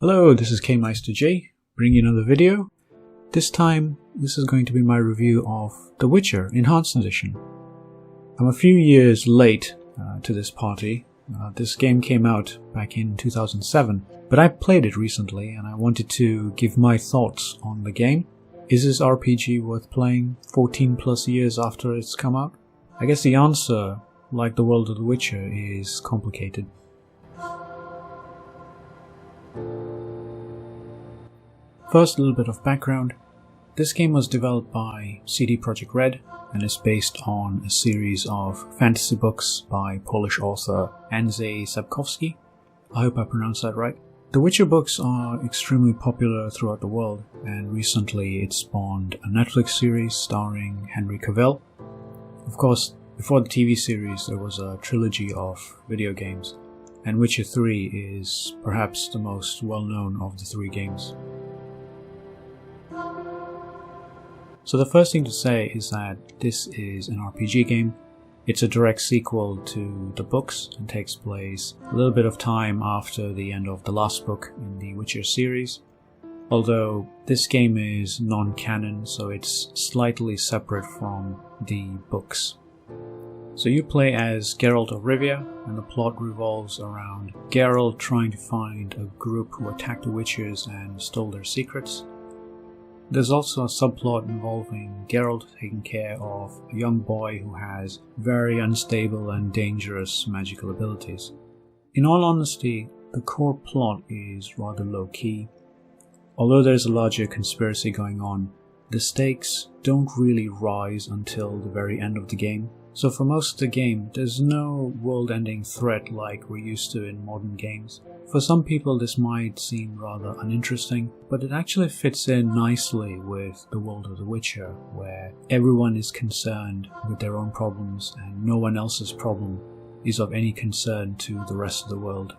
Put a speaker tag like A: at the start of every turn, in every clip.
A: Hello, this is KMeisterJ, bringing you another video. This time, this is going to be my review of The Witcher Enhanced Edition. I'm a few years late to this party. This game came out back in 2007, but I played it recently and I wanted to give my thoughts on the game. Is this RPG worth playing 14 plus years after it's come out? I guess the answer, like the world of The Witcher, is complicated. First, a little bit of background. This game was developed by CD Projekt Red and is based on a series of fantasy books by Polish author Andrzej Sapkowski. I hope I pronounced that right. The Witcher books are extremely popular throughout the world, and recently it spawned a Netflix series starring Henry Cavill. Of course, before the TV series there was a trilogy of video games, and Witcher 3 is perhaps the most well-known of the three games. So the first thing to say is that this is an RPG game. It's a direct sequel to the books and takes place a little bit of time after the end of the last book in the Witcher series. Although this game is non-canon, so it's slightly separate from the books. So you play as Geralt of Rivia, and the plot revolves around Geralt trying to find a group who attacked the Witchers and stole their secrets. There's also a subplot involving Geralt taking care of a young boy who has very unstable and dangerous magical abilities. In all honesty, the core plot is rather low-key. Although there's a larger conspiracy going on, the stakes don't really rise until the very end of the game. So for most of the game, there's no world-ending threat like we're used to in modern games. For some people this might seem rather uninteresting, but it actually fits in nicely with the world of The Witcher, where everyone is concerned with their own problems and no one else's problem is of any concern to the rest of the world.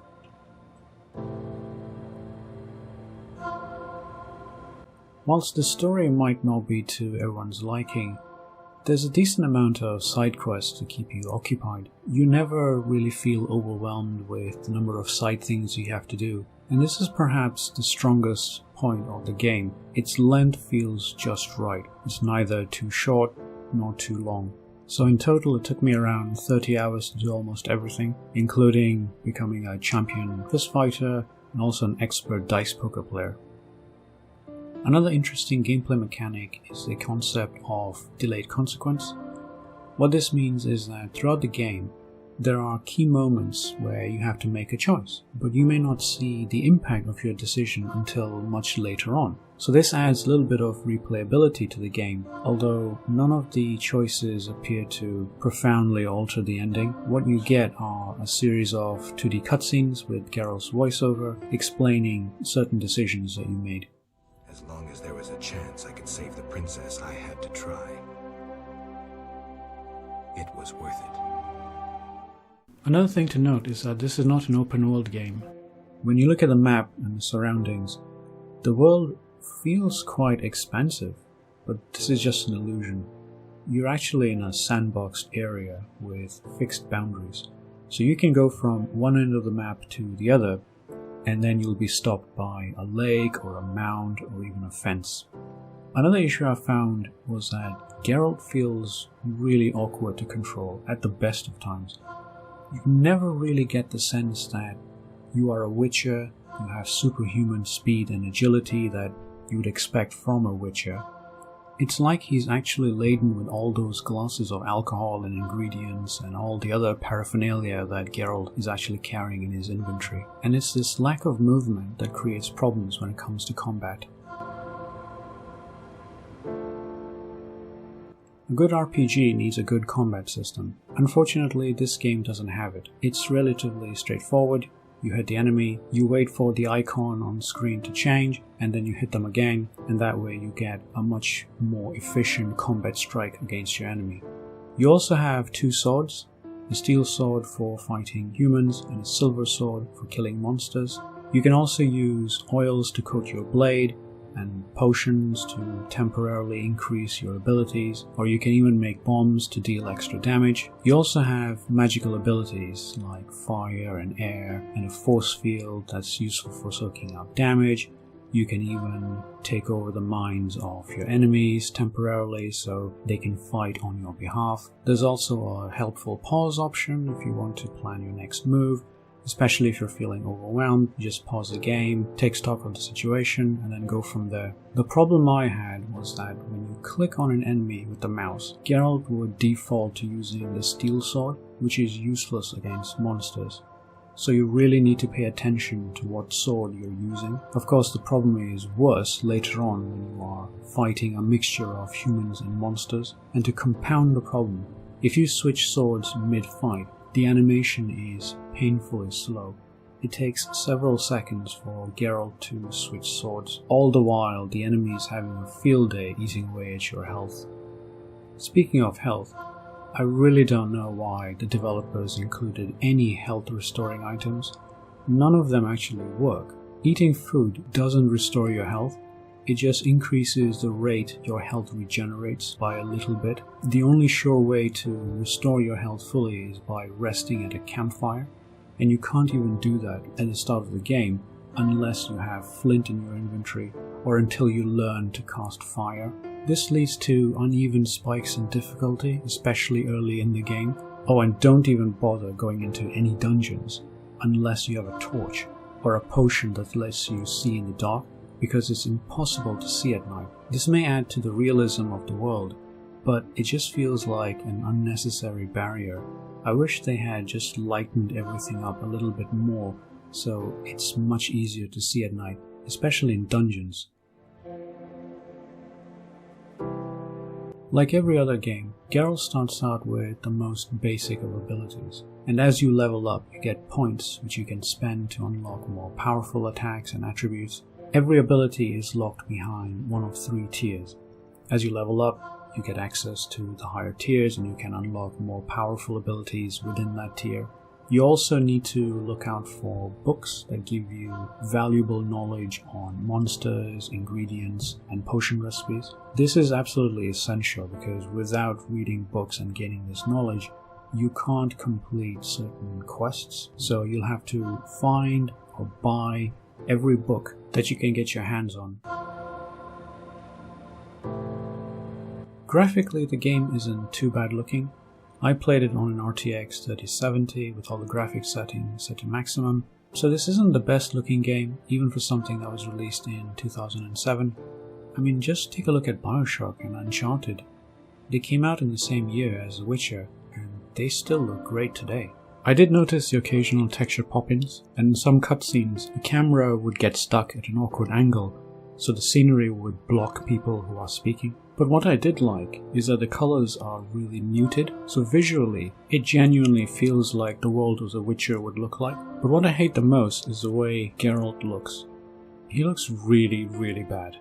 A: Whilst the story might not be to everyone's liking, there's a decent amount of side quests to keep you occupied. You never really feel overwhelmed with the number of side things you have to do, and this is perhaps the strongest point of the game. Its length feels just right. It's neither too short nor too long. So in total it took me around 30 hours to do almost everything, including becoming a champion fistfighter and also an expert dice poker player. Another interesting gameplay mechanic is the concept of delayed consequence. What this means is that throughout the game, there are key moments where you have to make a choice, but you may not see the impact of your decision until much later on. So this adds a little bit of replayability to the game, although none of the choices appear to profoundly alter the ending. What you get are a series of 2D cutscenes with Geralt's voiceover explaining certain decisions that you made.
B: As long as there was a chance I could save the princess, I had to try. It was worth it.
A: Another thing to note is that this is not an open world game. When you look at the map and the surroundings, the world feels quite expansive, but this is just an illusion. You're actually in a sandboxed area with fixed boundaries, so you can go from one end of the map to the other, and then you'll be stopped by a lake or a mound or even a fence. Another issue I found was that Geralt feels really awkward to control at the best of times. You never really get the sense that you are a Witcher, you have superhuman speed and agility that you would expect from a Witcher. It's like he's actually laden with all those glasses of alcohol and ingredients and all the other paraphernalia that Geralt is actually carrying in his inventory. And it's this lack of movement that creates problems when it comes to combat. A good RPG needs a good combat system. Unfortunately, this game doesn't have it. It's relatively straightforward. You hit the enemy, you wait for the icon on screen to change, and then you hit them again, and that way you get a much more efficient combat strike against your enemy. You also have two swords, a steel sword for fighting humans and a silver sword for killing monsters. You can also use oils to coat your blade, and potions to temporarily increase your abilities, or you can even make bombs to deal extra damage. You also have magical abilities like fire and air and a force field that's useful for soaking up damage. You can even take over the minds of your enemies temporarily so they can fight on your behalf. There's also a helpful pause option if you want to plan your next move, especially if you're feeling overwhelmed. You just pause the game, take stock of the situation, and then go from there. The problem I had was that when you click on an enemy with the mouse, Geralt would default to using the steel sword, which is useless against monsters. So you really need to pay attention to what sword you're using. Of course, the problem is worse later on when you are fighting a mixture of humans and monsters. And to compound the problem, if you switch swords mid-fight, the animation is painfully slow. It takes several seconds for Geralt to switch swords, all the while the enemy is having a field day eating away at your health. Speaking of health, I really don't know why the developers included any health restoring items. None of them actually work. Eating food doesn't restore your health, it just increases the rate your health regenerates by a little bit. The only sure way to restore your health fully is by resting at a campfire, and you can't even do that at the start of the game unless you have flint in your inventory or until you learn to cast fire. This leads to uneven spikes in difficulty, especially early in the game. Oh, and don't even bother going into any dungeons unless you have a torch or a potion that lets you see in the dark, because it's impossible to see at night. This may add to the realism of the world, but it just feels like an unnecessary barrier. I wish they had just lightened everything up a little bit more so it's much easier to see at night, especially in dungeons. Like every other game, Geralt starts out with the most basic of abilities, and as you level up, you get points which you can spend to unlock more powerful attacks and attributes. Every ability is locked behind one of 3 tiers. As you level up, you get access to the higher tiers and you can unlock more powerful abilities within that tier. You also need to look out for books that give you valuable knowledge on monsters, ingredients, and potion recipes. This is absolutely essential because without reading books and gaining this knowledge, you can't complete certain quests. So you'll have to find or buy every book that you can get your hands on. Graphically, the game isn't too bad looking. I played it on an RTX 3070 with all the graphics settings set to maximum, so this isn't the best looking game, even for something that was released in 2007. I mean, just take a look at BioShock and Uncharted. They came out in the same year as The Witcher, and they still look great today. I did notice the occasional texture pop-ins, and in some cutscenes, the camera would get stuck at an awkward angle, so the scenery would block people who are speaking. But what I did like is that the colors are really muted, so visually it genuinely feels like the world of The Witcher would look like. But what I hate the most is the way Geralt looks. He looks really, really bad.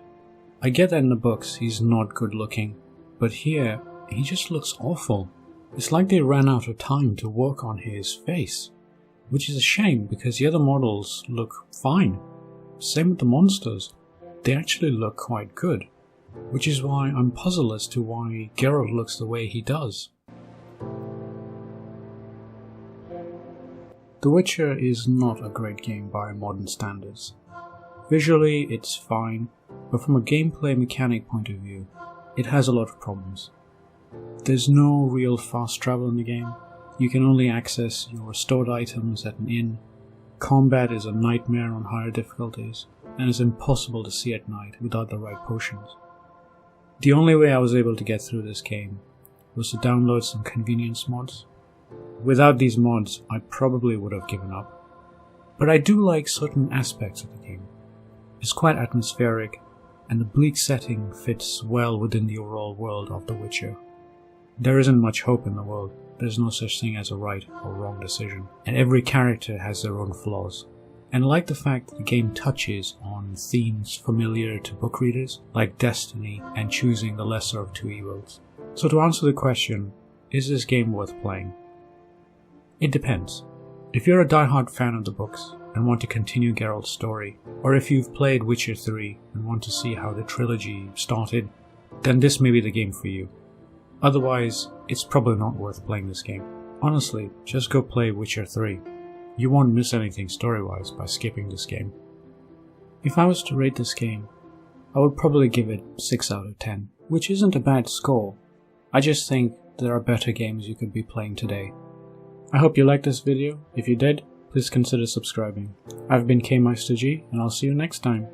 A: I get that in the books he's not good looking, but here he just looks awful. It's like they ran out of time to work on his face, which is a shame because the other models look fine. Same with the monsters. They actually look quite good, which is why I'm puzzled as to why Geralt looks the way he does. The Witcher is not a great game by modern standards. Visually it's fine, but from a gameplay mechanic point of view, it has a lot of problems. There's no real fast travel in the game. You can only access your stored items at an inn. Combat is a nightmare on higher difficulties, and it's impossible to see at night without the right potions. The only way I was able to get through this game was to download some convenience mods. Without these mods, I probably would have given up. But I do like certain aspects of the game. It's quite atmospheric, and the bleak setting fits well within the overall world of The Witcher. There isn't much hope in the world. There's no such thing as a right or wrong decision, and every character has their own flaws. And I like the fact that the game touches on themes familiar to book readers, like destiny and choosing the lesser of two evils. So to answer the question, is this game worth playing? It depends. If you're a diehard fan of the books and want to continue Geralt's story, or if you've played Witcher 3 and want to see how the trilogy started, then this may be the game for you. Otherwise, it's probably not worth playing this game. Honestly, just go play Witcher 3. You won't miss anything story-wise by skipping this game. If I was to rate this game, I would probably give it 6 out of 10, which isn't a bad score. I just think there are better games you could be playing today. I hope you liked this video. If you did, please consider subscribing. I've been KMeisterG, and I'll see you next time.